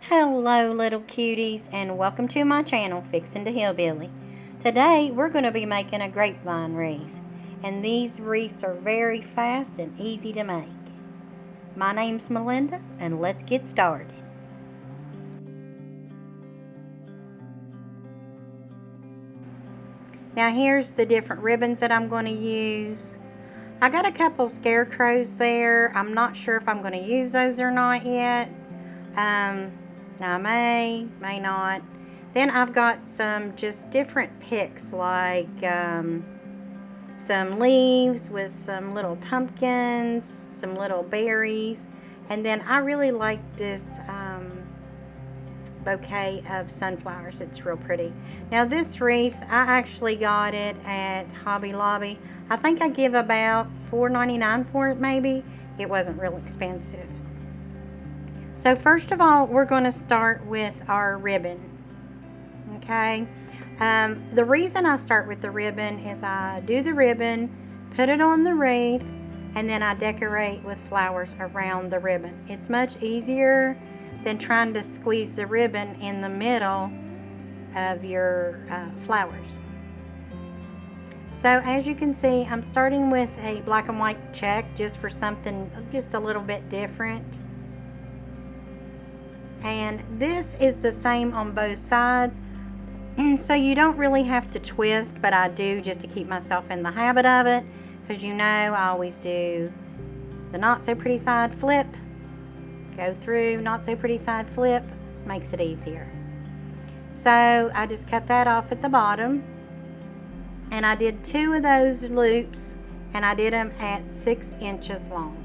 Hello little cuties and welcome to my channel Fixin' to Hillbilly. Today we're going to be making a grapevine wreath, and these wreaths are very fast and easy to make. My name's Melinda and let's get started. Now here's the different ribbons that I'm going to use. I got a couple scarecrows there. I'm not sure if I'm going to use those or not yet. I may not. Then I've got some just different picks, like some leaves with some little pumpkins, some little berries, and then I really like this bouquet of sunflowers. It's real pretty. Now this wreath, I actually got it at Hobby Lobby. I think I give about $4.99 for it, maybe. It wasn't real expensive. So first of all, we're going to start with our ribbon. Okay. The reason I start with the ribbon is I do the ribbon, put it on the wreath, and then I decorate with flowers around the ribbon. It's much easier than trying to squeeze the ribbon in the middle of your flowers. So as you can see, I'm starting with a black and white check just for something just a little bit different. And this is the same on both sides, so you don't really have to twist, but I do just to keep myself in the habit of it, because you know I always do the not so pretty side flip, go through, not so pretty side flip, makes it easier. So I just cut that off at the bottom, and I did 2 of those loops, and I did them at 6 inches long.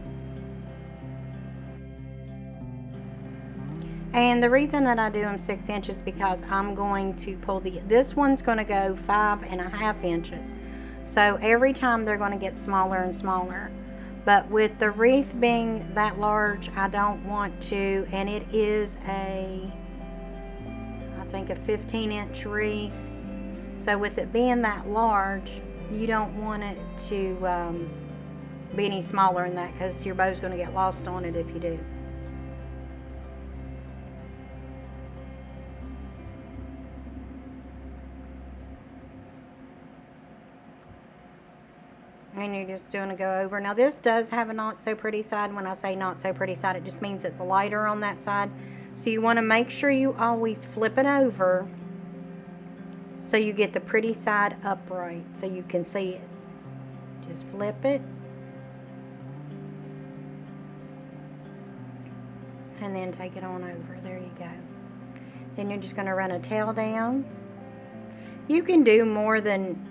And the reason that I do them 6 inches because I'm going to pull this one's going to go 5.5 inches. So every time they're going to get smaller and smaller. But with the wreath being that large, I don't want to, and it is I think a 15-inch wreath. So with it being that large, you don't want it to be any smaller than that, because your bow's going to get lost on it if you do. And you're just going to go over. Now this does have a not so pretty side. When I say not so pretty side, it just means it's lighter on that side. So you want to make sure you always flip it over so you get the pretty side upright so you can see it. Just flip it. And then take it on over. There you go. Then you're just going to run a tail down. You can do more than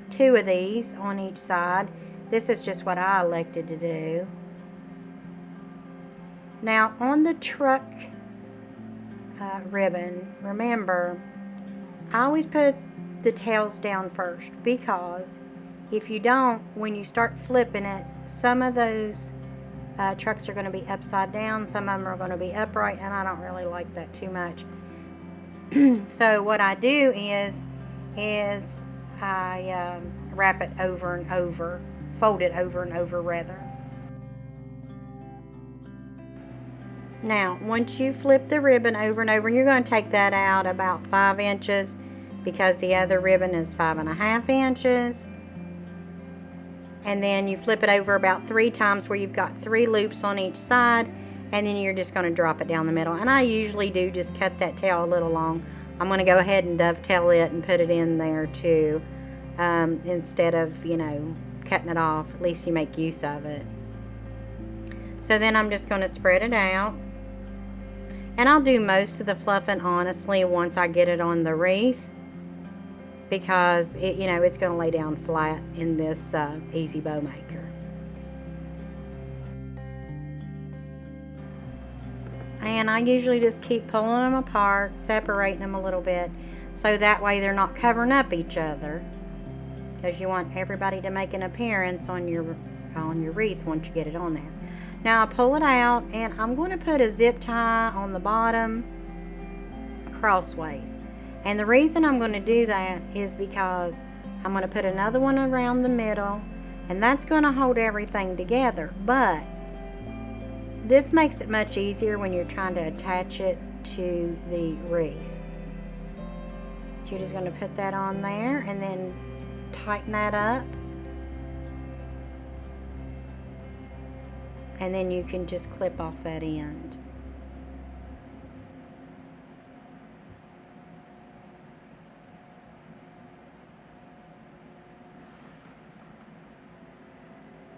2 of these on each side. This is just what I elected to do. Now on the truck ribbon, remember, I always put the tails down first, because if you don't, when you start flipping it, some of those trucks are going to be upside down, some of them are going to be upright, and I don't really like that too much. So what I do is I wrap it over and over, fold it over and over rather. Now once you flip the ribbon over and over, and you're going to take that out about 5 inches because the other ribbon is 5.5 inches, and then you flip it over about 3 times where you've got 3 loops on each side, and then you're just going to drop it down the middle. And I usually do just cut that tail a little long. I'm going to go ahead and dovetail it and put it in there too, instead of, you know, cutting it off. At least you make use of it. So then I'm just going to spread it out, and I'll do most of the fluffing honestly once I get it on the wreath, because it, you know, it's going to lay down flat in this Easy Bow Maker. And I usually just keep pulling them apart, separating them a little bit, so that way they're not covering up each other, because you want everybody to make an appearance on your wreath once you get it on there. Now I pull it out, and I'm going to put a zip tie on the bottom crossways. And the reason I'm going to do that is because I'm going to put another one around the middle, and that's going to hold everything together. But this makes it much easier when you're trying to attach it into the wreath. So you're just going to put that on there and then tighten that up. And then you can just clip off that end.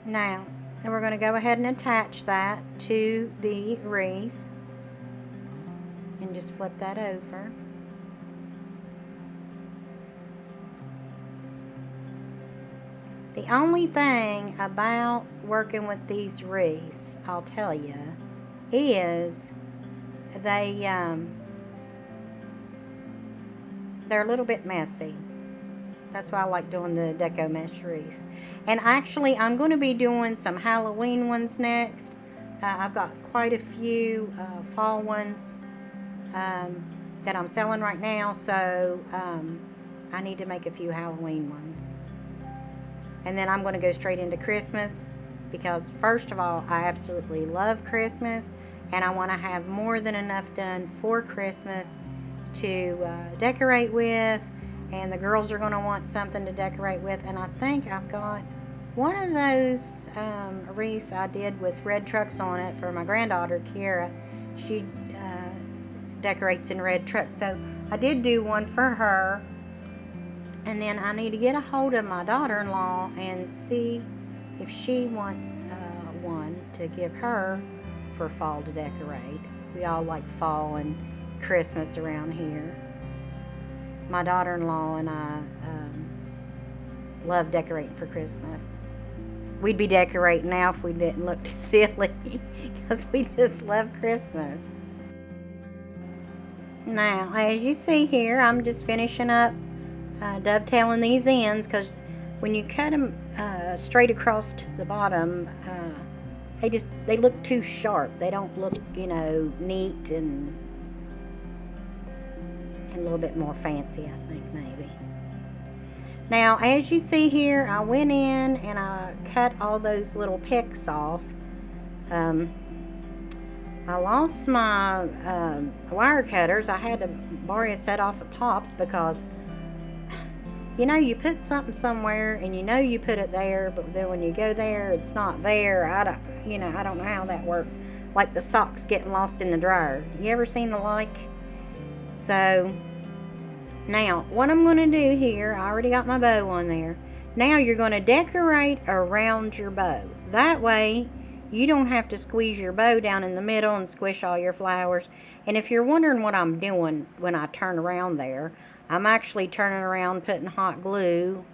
Now, we're going to go ahead and attach that to the wreath. And just flip that over. The only thing about working with these wreaths, I'll tell you, is they're a little bit messy. That's why I like doing the deco mesh wreaths. And actually, I'm going to be doing some Halloween ones next. I've got quite a few fall ones that I'm selling right now, so I need to make a few Halloween ones. And then I'm going to go straight into Christmas, because first of all, I absolutely love Christmas, and I want to have more than enough done for Christmas to decorate with, and the girls are going to want something to decorate with. And I think I've got one of those wreaths I did with red trucks on it for my granddaughter, Kiera. She decorates in red trucks, so I did do one for her. And then I need to get a hold of my daughter-in-law and see if she wants one to give her for fall to decorate. We all like fall and Christmas around here. My daughter-in-law and I love decorating for Christmas. We'd be decorating now if we didn't look silly, because we just love Christmas. Now, as you see here, I'm just finishing up dovetailing these ends, because when you cut them straight across to the bottom, they look too sharp. They don't look, neat and a little bit more fancy, I think, maybe. Now, as you see here, I went in and I cut all those little picks off. I lost my wire cutters. I had to borrow a set off at Pop's, because you put something somewhere and you put it there, but then when you go there, it's not there. I don't know how that works. Like the socks getting lost in the dryer. You ever seen the like? So now what I'm going to do here, I already got my bow on there. Now you're going to decorate around your bow. That way you don't have to squeeze your bow down in the middle and squish all your flowers. And if you're wondering what I'm doing when I turn around there, I'm actually turning around putting hot glue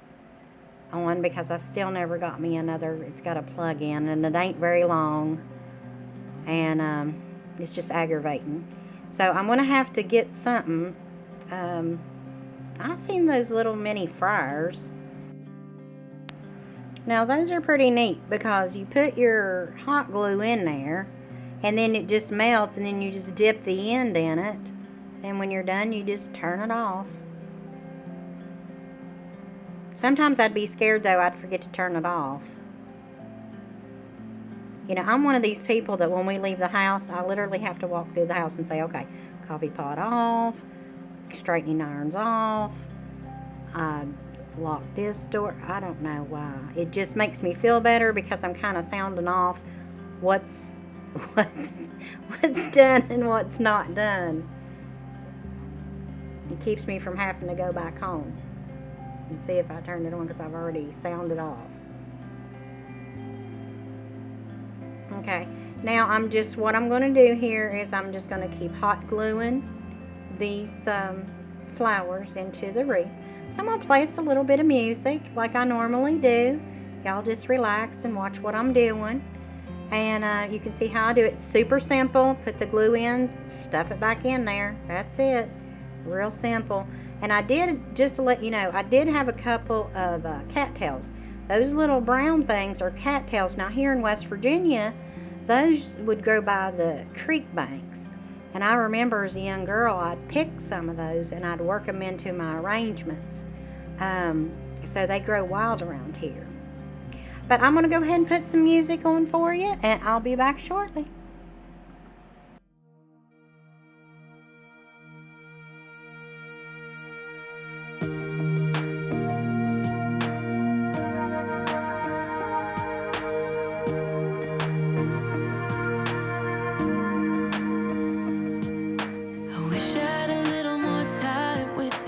on, because I still never got me another. It's got a plug in and it ain't very long, and it's just aggravating. So I'm going to have to get something. I've seen those little mini fryers. Now those are pretty neat, because you put your hot glue in there and then it just melts, and then you just dip the end in it, and when you're done you just turn it off. Sometimes I'd be scared though, I'd forget to turn it off. I'm one of these people that when we leave the house, I literally have to walk through the house and say, okay, coffee pot off, straightening irons off, I lock this door. I don't know why. It just makes me feel better, because I'm kind of sounding off what's done and what's not done. It keeps me from having to go back home and see if I turned it on, because I've already sounded off. Okay, now what I'm going to do here is I'm just going to keep hot gluing these flowers into the wreath. So I'm going to play us a little bit of music like I normally do. Y'all just relax and watch what I'm doing. And you can see how I do it. Super simple. Put the glue in, stuff it back in there. That's it. Real simple. And I did, just to let you know, I did have a couple of cattails. Those little brown things are cattails. Now here in West Virginia, those would grow by the creek banks. And I remember as a young girl, I'd pick some of those and I'd work them into my arrangements. So they grow wild around here. But I'm going to go ahead and put some music on for you, and I'll be back shortly.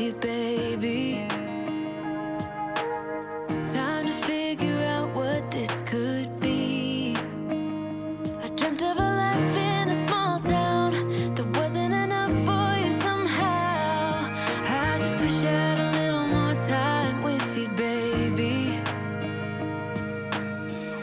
you, baby. Time to figure out what this could be. I dreamt of a life in a small town that wasn't enough for you somehow. I just wish I had a little more time with you, baby.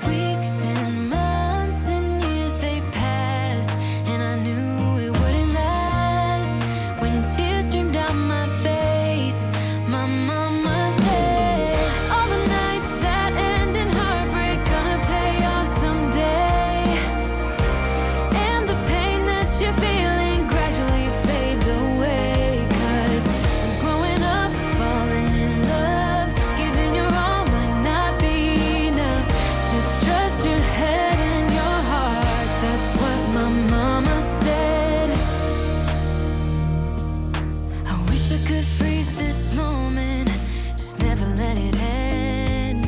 Weeks and months and years they passed, and I knew it wouldn't last. When tears streamed down my face, my mama said, all the nights that end in heartbreak gonna pay off someday. And the pain that you're feeling gradually fades away. 'Cause I'm growing up, falling in love, giving your all might not be enough. Just trust your head and your heart, that's what my mama said. I wish I could freeze this moment, just never let it end.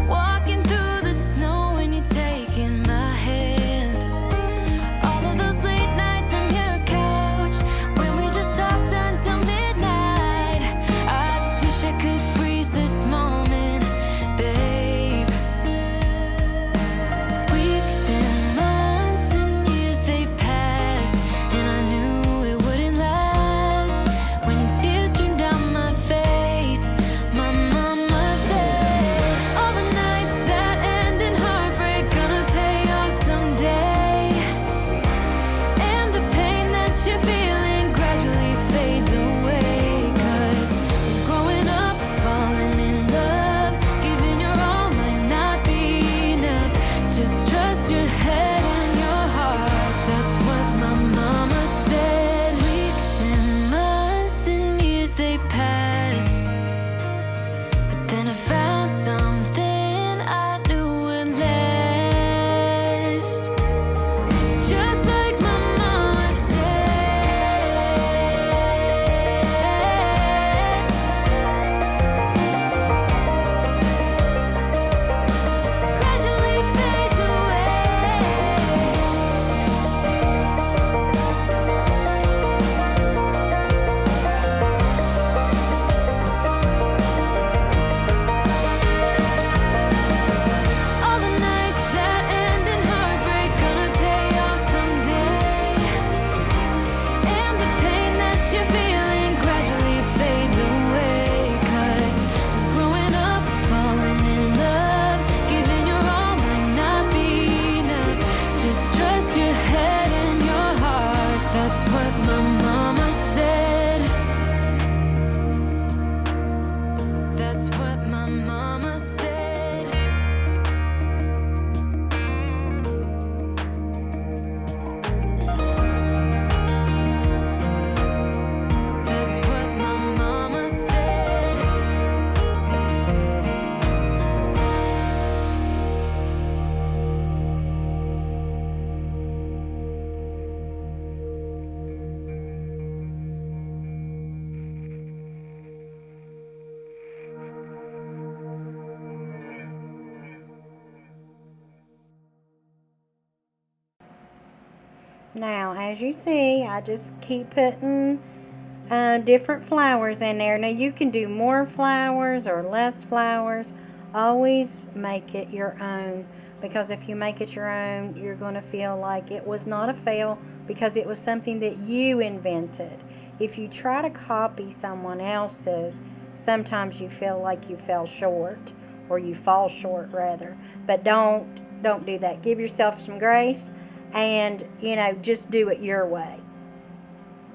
Walking through the snow when you're taking my hand. All of those late nights on your couch when we just talked until midnight. I just wish I could freeze this moment, babe. Weeks and months and years they passed, and I knew it wouldn't last. When tears streamed down my face, my mama said, all the nights that end in heartbreak gonna pay off someday. And the pain that you're feeling gradually fades away. 'Cause I'm growing up, falling in love, giving your all might not be enough. Just trust your head and your heart, that's what my mama said. Weeks and months and years they passed, but then I found something I knew would last. Just like my mama said. Gradually fades away. All the nights that end in heartbreak gonna pay off someday. And the pain that you're feeling gradually fades away. 'Cause I'm growing up, falling in love, giving your all might not be enough. Just trust your head and your heart, that's what my mama said. That's what my mama said. That's what my mama said. Now, as you see, I just keep putting different flowers in there. Now, you can do more flowers or less flowers. Always make it your own, because if you make it your own, you're going to feel like it was not a fail because it was something that you invented. If you try to copy someone else's, sometimes you feel like you fell short, or you fall short rather. But don't do that. Give yourself some grace, and just do it your way.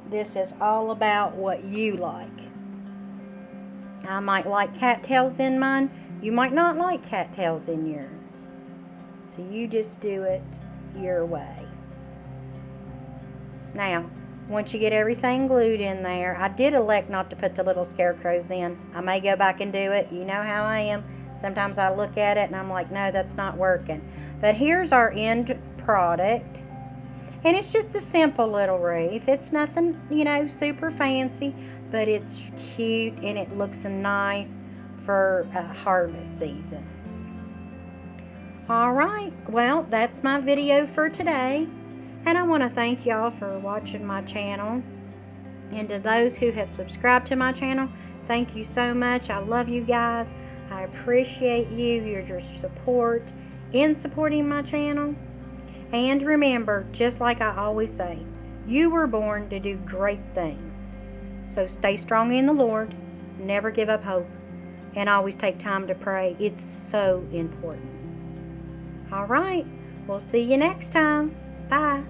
This is all about what you like. I might like cattails in mine. You might not like cattails in yours. So you just do it your way. Now, once you get everything glued in there, I did elect not to put the little scarecrows in. I may go back and do it. You know how I am. Sometimes I look at it and I'm like, no, that's not working. But here's our end product. And it's just a simple little wreath. It's nothing, super fancy, but it's cute and it looks nice for harvest season. All right, well, that's my video for today. And I want to thank y'all for watching my channel. And to those who have subscribed to my channel, thank you so much. I love you guys. I appreciate your support in supporting my channel. And remember, just like I always say, you were born to do great things. So stay strong in the Lord, never give up hope, and always take time to pray. It's so important. All right, we'll see you next time. Bye.